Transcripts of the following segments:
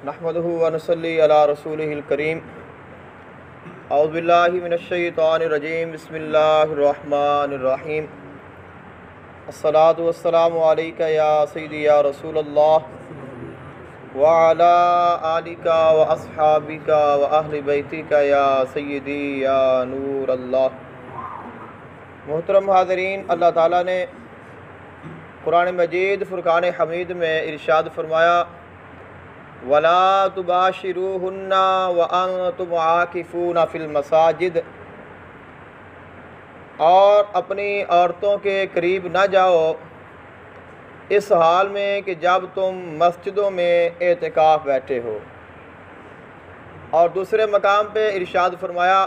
नहमदुहु व नसल्ली अला रसूलिहिल करीम। औज़ु बिल्लाहि मिनश शैतानिर रजीम। बिस्मिल्लाहिर रहमानिर रहीम। अस्सलातु वस्सलामु अलैका या सय्यदी या रसूलल्लाह व अला आलिका व अस्हाबिका व अहलि बैतिका या सय्यदी या नूर अल्लाह। मोहतरम हाज़रीन, अल्लाह ताला ने कुरान मजीद फ़ुरक़ान हमीद में इरशाद फरमाया, वला तुबाशिरूहुन्ना व अंतुम आकिफूना फिल मसाजिद, और अपनी औरतों के करीब न जाओ इस हाल में कि जब तुम मस्जिदों में एतिकाफ़ बैठे हो। और दूसरे मकाम पे इरशाद फरमाया,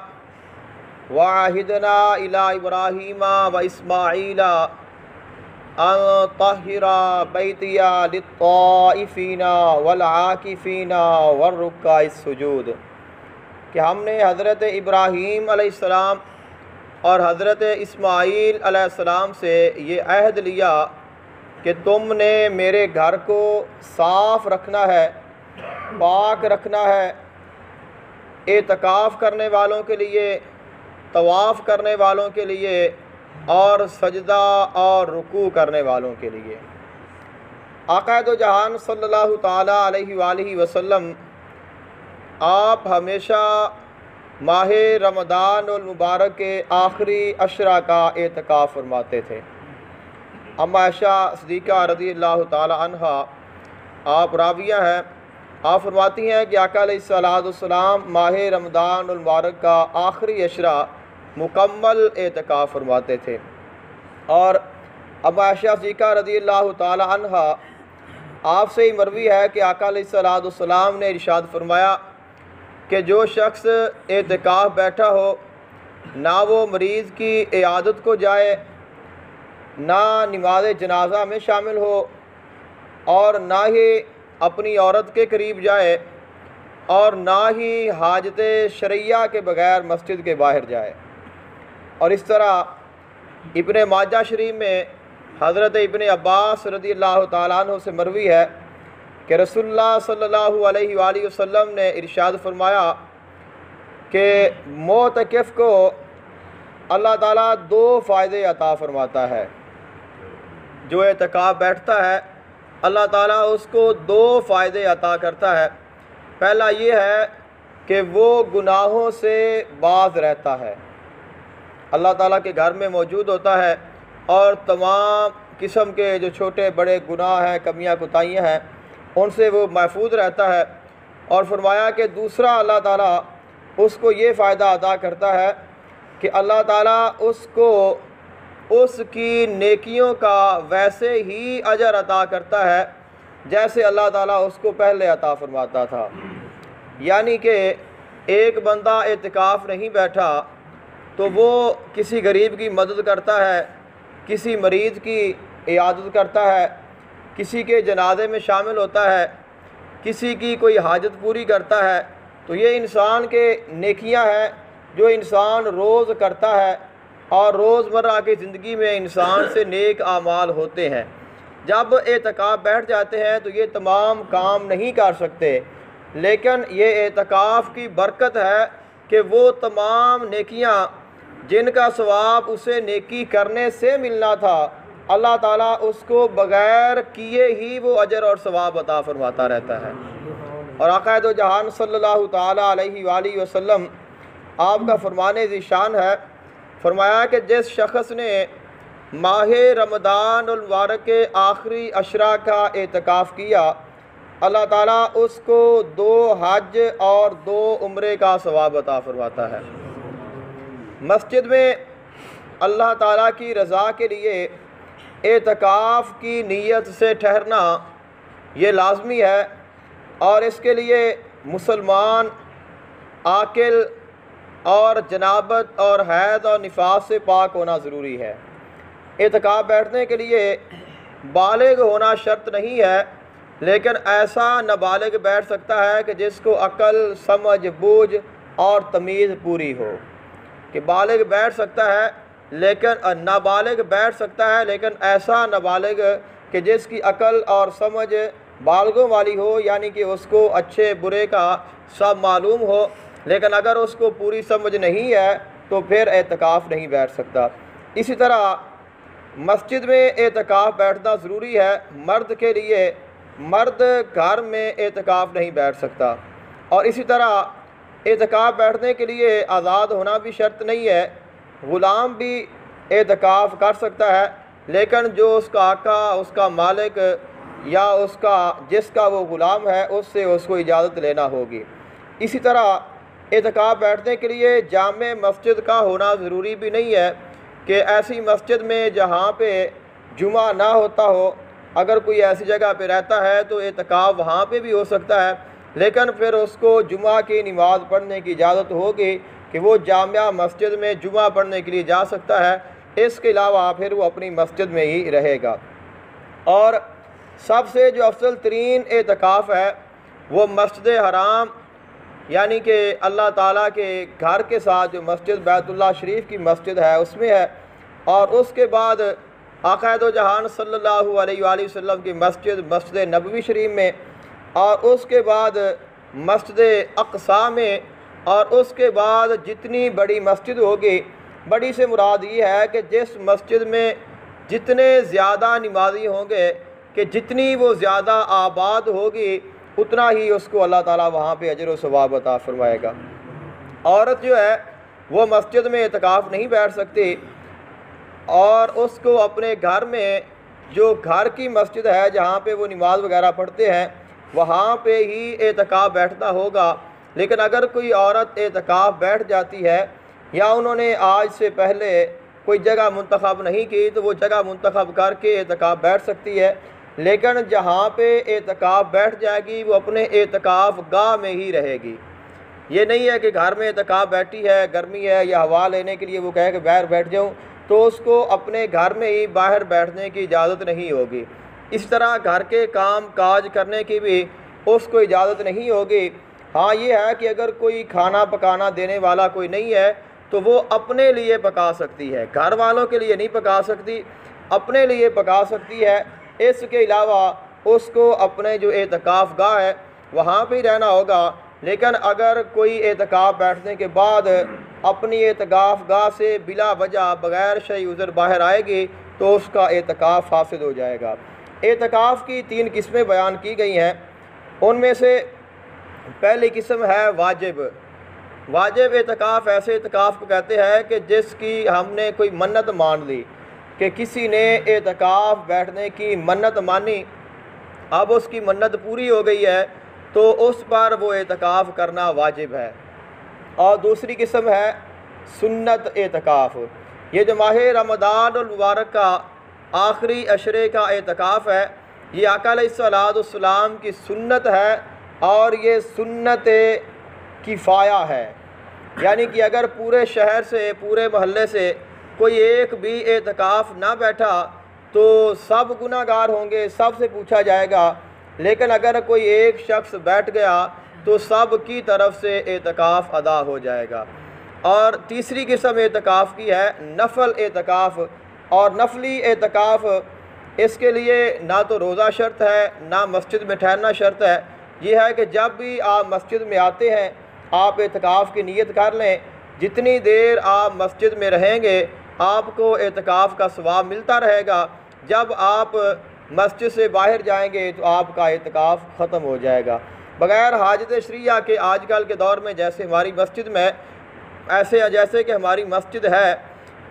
वाहिदना इला इब्राहीमा व इस्माईला अन तहिरा बैतिया लित्ताइफीना वल आकिफीना वर्रुक्काइस सुजूद, कि हमने हज़रत इब्राहीम अलैहिस्सलाम और हज़रत इस्माईल अलैहिस्सलाम से ये अहद लिया कि तुमने मेरे घर को साफ़ रखना है, पाक रखना है, एतकाफ़ करने वालों के लिए, तवाफ़ करने वालों के लिए और सजदा और रुकू करने वालों के लिए। आक़ा दो जहान सल्लल्लाहु ताला अलैहि वसल्लम आप हमेशा माह रमज़ान उल मुबारक के आखिरी अशरा का एतकाफ़ फरमाते थे। अम्मा आयशा सिद्दीक़ा रज़ियल्लाहु ताला अन्हा आप राविया हैं, आप फरमाती हैं कि आक़ा अलैहिस्सलाम माह रमज़ान उल मुबारक का आखिरी अशरा मुकम्मल एतकाफ़ फरमाते थे। और अम्मा आयशा सिद्दीक़ा रज़ियल्लाहु ताला अन्हा आपसे ही मरवी है कि आक़ा अलैहिस्सलाम ने इरशाद फरमाया कि जो शख्स एतकाफ़ बैठा हो, ना वो मरीज़ की इयादत को जाए, ना नमाज जनाज़ा में शामिल हो, और ना ही अपनी औरत के करीब जाए, और ना ही हाजत शरइया के बग़ैर मस्जिद के बाहर जाए। और इस तरह इब्ने माजा शरीफ में हज़रत इब्ने अब्बास रज़ियल्लाहु ताला अन्हु से मरवी है कि रसूलुल्लाह सल्लल्लाहु अलैहि वसल्लम ने इरशाद फरमाया कि मोतकिफ़ को अल्लाह ताला दो फ़ायदे अता फ़रमाता है। जो एतकाफ़ बैठता है अल्लाह ताला उसको दो फ़ायदे अता करता है। पहला ये है कि वो गुनाहों से बाज़ रहता है, अल्लाह ताला के घर में मौजूद होता है और तमाम किस्म के जो छोटे बड़े गुनाह हैं, कमियां कोताहियाँ हैं, उनसे वो महफूज रहता है। और फरमाया कि दूसरा अल्लाह ताला उसको ये फ़ायदा अता करता है कि अल्लाह ताला उसको उसकी नेकियों का वैसे ही अजर अता करता है जैसे अल्लाह ताला उसको पहले अता फरमाता था। यानी कि एक बंदा एतिकाफ़ नहीं बैठा तो वो किसी गरीब की मदद करता है, किसी मरीज़ की इयादत करता है, किसी के जनाजे में शामिल होता है, किसी की कोई हाजत पूरी करता है, तो ये इंसान के नेकियां हैं जो इंसान रोज़ करता है और रोज़मर्रा की ज़िंदगी में इंसान से नेक आमाल होते हैं। जब एतकाफ़ बैठ जाते हैं तो ये तमाम काम नहीं कर सकते, लेकिन ये एतकाफ़ की बरकत है कि वो तमाम नेकियां जिनका सवाब उसे नेकी करने से मिलना था, अल्लाह ताला उसको बग़ैर किए ही वो अजर और सवाब अता फरमाता रहता है। और आक़ा दो जहान सल्लल्लाहु ताला अलैहि वसल्लम आपका फरमाने ज़िशान है, फरमाया कि जिस शख़्स ने माह रमज़ान उल मुबारक के आखिरी अशरा का एतकाफ़ किया, अल्लाह ताला उसको 2 हज और 2 उम्रे का सवाब अता फरमाता है। मस्जिद में अल्लाह ताला की रज़ा के लिए एतकाफ़ की नीयत से ठहरना ये लाज़मी है, और इसके लिए मुसलमान आकिल और जनाबत और हैज़ और निफास से पाक होना ज़रूरी है। एतकाफ़ बैठने के लिए बालिग होना शर्त नहीं है, लेकिन ऐसा नाबालिग बैठ सकता है कि जिसको अक़ल, समझ, बूझ और तमीज़ पूरी हो। कि बालिग बैठ सकता है लेकिन नाबालिग बैठ सकता है, लेकिन ऐसा नाबालिग कि जिसकी अकल और समझ बालगों वाली हो, यानी कि उसको अच्छे बुरे का सब मालूम हो, लेकिन अगर उसको पूरी समझ नहीं है तो फिर एतकाफ़ नहीं बैठ सकता। इसी तरह मस्जिद में एतकाफ़ बैठना ज़रूरी है मर्द के लिए। मर्द घर में एतकाफ़ नहीं बैठ सकता। और इसी तरह एतकाफ़ बैठने के लिए आज़ाद होना भी शर्त नहीं है। ग़ुलाम भी एतकाफ़ कर सकता है, लेकिन जो उसका आका, उसका मालिक या उसका जिसका वो ग़ुलाम है, उससे उसको इजाज़त लेना होगी। इसी तरह एतकाफ़ बैठने के लिए जामे मस्जिद का होना ज़रूरी भी नहीं है कि ऐसी मस्जिद में जहाँ पे जुमा ना होता हो, अगर कोई ऐसी जगह पे रहता है तो एतकाफ़ वहाँ पे भी हो सकता है, लेकिन फिर उसको जुमा की नमाज़ पढ़ने की इजाज़त होगी कि वो जामिया मस्जिद में जुमा पढ़ने के लिए जा सकता है। इसके अलावा फिर वो अपनी मस्जिद में ही रहेगा। और सबसे जो अफजल तरीन एतकाफ़ है वो मस्जिद हराम, यानी कि अल्लाह ताला के घर के साथ जो मस्जिद बैतुल्लाह शरीफ की मस्जिद है उसमें है। और उसके बाद आक़ाए दो जहान सल्लल्लाहु अलैहि वसल्लम की मस्जिद मस्जिद नबवी शरीफ में, और उसके बाद मस्जिद अक़सा में, और उसके बाद जितनी बड़ी मस्जिद होगी, बड़ी से मुराद ये है कि जिस मस्जिद में जितने ज़्यादा नमाज़ी होंगे, कि जितनी वो ज़्यादा आबाद होगी, उतना ही उसको अल्लाह ताला वहाँ पे अजर व सवाब अता फरमाएगा। औरत जो है वो मस्जिद में एतकाफ़ नहीं बैठ सकती, और उसको अपने घर में जो घर की मस्जिद है जहाँ पे वो नमाज वगैरह पढ़ते हैं वहाँ पे ही एतकाफ़ बैठना होगा। लेकिन अगर कोई औरत एतकाफ़ बैठ जाती है या उन्होंने आज से पहले कोई जगह मुंतखब नहीं की तो वो जगह मुंतखब करके एतकाफ़ बैठ सकती है, लेकिन जहाँ पे एतकाफ़ बैठ जाएगी वो अपने एतकाफ़ गाह में ही रहेगी। ये नहीं है कि घर में एतकाफ़ बैठी है, गर्मी है या हवा लेने के लिए वो कहे कि बाहर बैठ जाऊँ, तो उसको अपने घर में ही बाहर बैठने की इजाज़त नहीं होगी। इस तरह घर के काम काज करने की भी उसको इजाज़त नहीं होगी। हाँ, ये है कि अगर कोई खाना पकाना देने वाला कोई नहीं है तो वो अपने लिए पका सकती है, घर वालों के लिए नहीं पका सकती, अपने लिए पका सकती है। इसके अलावा उसको अपने जो एतकाफ़ गाह है वहाँ पे ही रहना होगा। लेकिन अगर कोई एतकाफ़ बैठने के बाद अपनी एतकाफ़ गाह से बिला वजह बग़ैर शई उज़र बाहर आएगी तो उसका एतकाफ़ फासिद हो जाएगा। एतकाफ़ की 3 किस्में बयान की गई हैं। उनमें से पहली किस्म है वाजिब। वाजिब एतकाफ़ ऐसे एतकाफ़ को कहते हैं कि जिसकी हमने कोई मन्नत मान ली, कि किसी ने एतकाफ़ बैठने की मन्नत मानी, अब उसकी मन्नत पूरी हो गई है तो उस पर वो एतकाफ़ करना वाजिब है। और दूसरी किस्म है सुन्नत एतकाफ़। ये जो माह रमज़ान मुबारक का आखिरी अशरे का एतकाफ़ है, ये आका अलैहिस्सलाम की सुन्नत है, और ये सुन्नत किफ़ाया है। यानी कि अगर पूरे शहर से, पूरे मोहल्ले से कोई एक भी एतकाफ़ ना बैठा तो सब गुनाहगार होंगे, सब से पूछा जाएगा। लेकिन अगर कोई एक शख्स बैठ गया तो सब की तरफ से एतकाफ़ अदा हो जाएगा। और तीसरी किस्म एतकाफ़ की है नफल एतकाफ़। और नफली एतकाफ़, इसके लिए ना तो रोज़ा शर्त है, ना मस्जिद में ठहरना शर्त है। ये है कि जब भी आप मस्जिद में आते हैं आप एतकाफ़ की नीयत कर लें। जितनी देर आप मस्जिद में रहेंगे आपको एतकाफ़ का सवाब मिलता रहेगा। जब आप मस्जिद से बाहर जाएंगे तो आपका एतकाफ़ ख़त्म हो जाएगा। बग़ैर हाजत शरिया के आजकल के दौर में जैसे हमारी मस्जिद में जैसे कि हमारी मस्जिद है,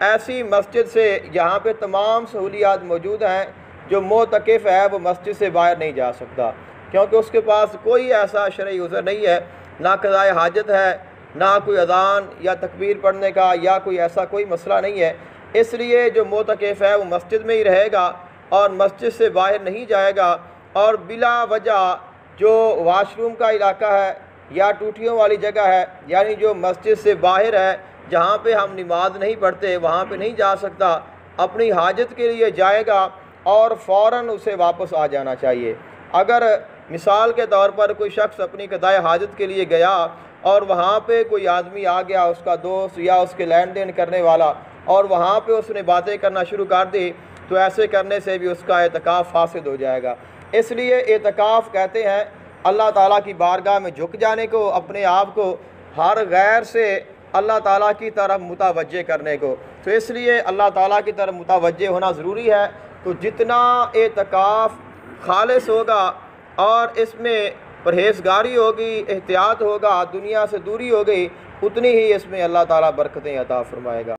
ऐसी मस्जिद से यहाँ पे तमाम सहूलियात मौजूद हैं। जो मोतकिफ़ है वो मस्जिद से बाहर नहीं जा सकता, क्योंकि उसके पास कोई ऐसा शरई उज़र नहीं है, ना क़ज़ाए हाजत है, ना कोई अज़ान या तकबीर पढ़ने का, या कोई ऐसा कोई मसला नहीं है। इसलिए जो मोतकिफ़ है वो मस्जिद में ही रहेगा और मस्जिद से बाहर नहीं जाएगा। और बिला वजह जो वाशरूम का इलाका है या टूटियों वाली जगह है, यानी जो मस्जिद से बाहर है, जहाँ पे हम नमाज नहीं पढ़ते, वहाँ पे नहीं जा सकता, अपनी हाजत के लिए जाएगा और फ़ौरन उसे वापस आ जाना चाहिए। अगर मिसाल के तौर पर कोई शख्स अपनी क़ज़ाए हाजत के लिए गया और वहाँ पे कोई आदमी आ गया, उसका दोस्त या उसके लेन देन करने वाला, और वहाँ पे उसने बातें करना शुरू कर दी, तो ऐसे करने से भी उसका एतकाफ़ फासिद हो जाएगा। इसलिए एतकाफ़ कहते हैं अल्लाह ताला की बारगाह में झुक जाने को, अपने आप को हर गैर से अल्लाह ताला की तरफ मुतवज्जे करने को। तो इसलिए अल्लाह ताला की तरफ मुतवज्जे होना ज़रूरी है। तो जितना एतकाफ़ खालिस होगा और इसमें परहेज़गारी होगी, एहतियात होगा, दुनिया से दूरी होगी, उतनी ही इसमें अल्लाह ताला बरकतें अता फ़रमाएगा।